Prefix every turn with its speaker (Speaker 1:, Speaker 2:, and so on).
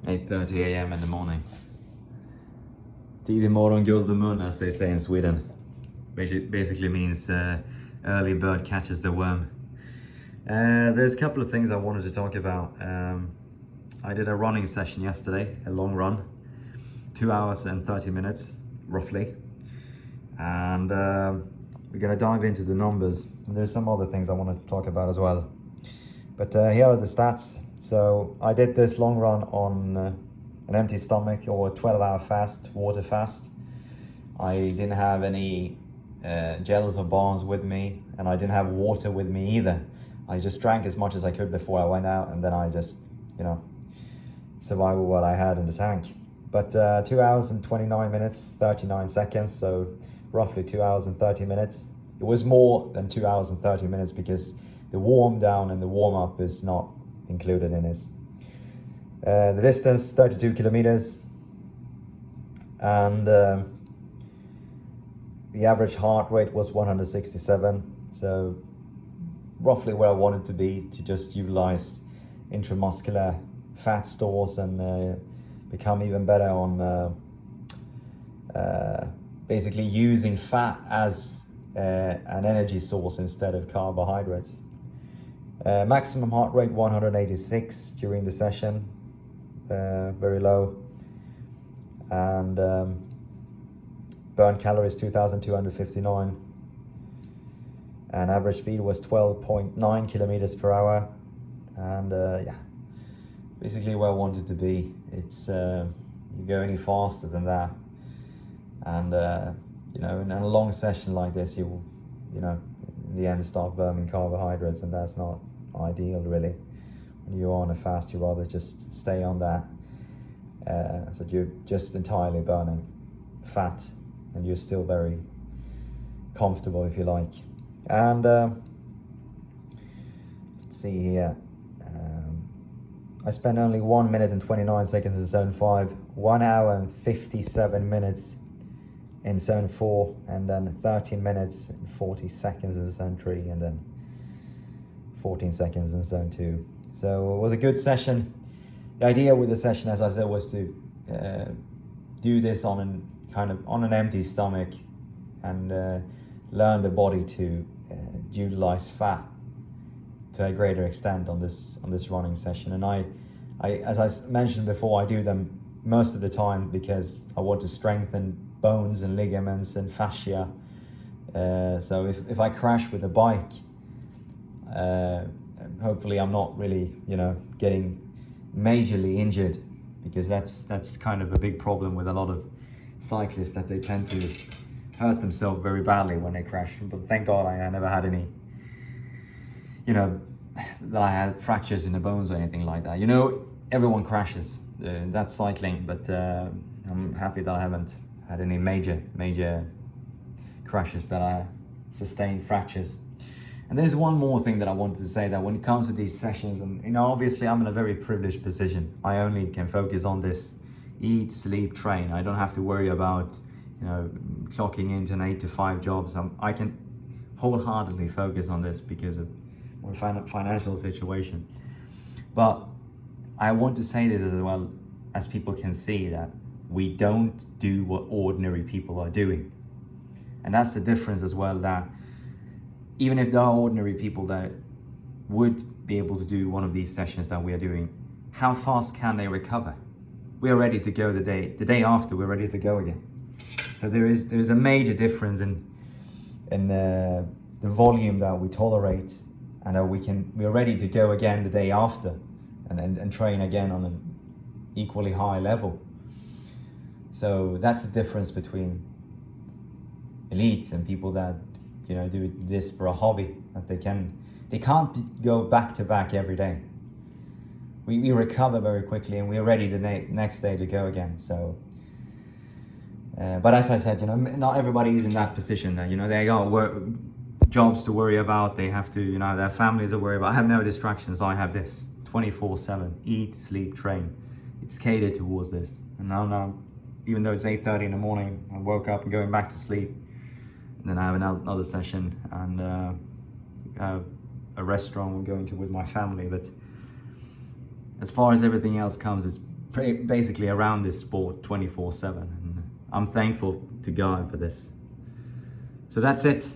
Speaker 1: 8:30 a.m. in the morning. Tidig morgon guldemun, as they say in Sweden. Basically means early bird catches the worm. There's a couple of things I wanted to talk about. I did a running session yesterday, a long run, 2 hours and 30 minutes roughly, and we're going to dive into the numbers. And there's some other things I wanted to talk about as well, but here are the stats. So I did this long run on an empty stomach, or a 12-hour fast, water fast. I didn't have any gels or bars with me, and I didn't have water with me either. I just drank as much as I could before I went out, and then I just, survived with what I had in the tank. But 2 hours and 29 minutes, 39 seconds, so roughly 2 hours and 30 minutes. It was more than 2 hours and 30 minutes because the warm down and the warm up is not included in this. The distance, 32 kilometers, and the average heart rate was 167, so roughly where I wanted to be, to just utilize intramuscular fat stores and become even better on basically using fat as an energy source instead of carbohydrates. Maximum heart rate 186 during the session, very low, and burn calories 2,259, and average speed was 12.9 kilometers per hour, and basically where I wanted to be. It's you go any faster than that, and in a long session like this, you will, in the end start burning carbohydrates, and that's not ideal really. When you're on a fast, you rather just stay on that, so you're just entirely burning fat, and you're still very comfortable, if you like. And let's see here, I spent only 1 minute and 29 seconds in zone 5, 1 hour and 57 minutes in zone 4, and then 13 minutes and 40 seconds in zone 3, and then 14 seconds in zone 2. So it was a good session. The idea with the session, as I said, was to do this on an empty stomach, and learn the body to utilize fat to a greater extent on this running session. And I as I mentioned before, I do them most of the time because I want to strengthen bones and ligaments and fascia. So if I crash with a bike, hopefully I'm not really getting majorly injured, because that's kind of a big problem with a lot of cyclists, that they tend to hurt themselves very badly when they crash. But thank God I never had any, that I had fractures in the bones or anything like that. Everyone crashes, that's cycling, but I'm happy that I haven't had any major crashes that I sustained fractures. And there's one more thing that I wanted to say, that when it comes to these sessions, and obviously I'm in a very privileged position. I only can focus on this: eat, sleep, train. I don't have to worry about clocking into an 8 to 5 jobs. I can wholeheartedly focus on this because of my financial situation. But I want to say this as well, as people can see that we don't do what ordinary people are doing. And that's the difference as well, that even if there are ordinary people that would be able to do one of these sessions that we are doing, how fast can they recover? We are ready to go the day after, we're ready to go again. So there's a major difference in the volume that we tolerate, and we're ready to go again the day after, and train again on an equally high level. So that's the difference between elites and people that do this for a hobby, that they can't go back to back every day. We recover very quickly, and we're ready the next day to go again. So but as I said, not everybody is in that position. They got jobs to worry about, they have to, their families to worry about. I have no distractions. I have this 24/7, eat, sleep, train. It's catered towards this. And now, even though it's 8:30 in the morning, I woke up and going back to sleep, and then I have another session, and a restaurant we're going to with my family. But as far as everything else comes, it's basically around this sport 24/7, and I'm thankful to God for this. So that's it.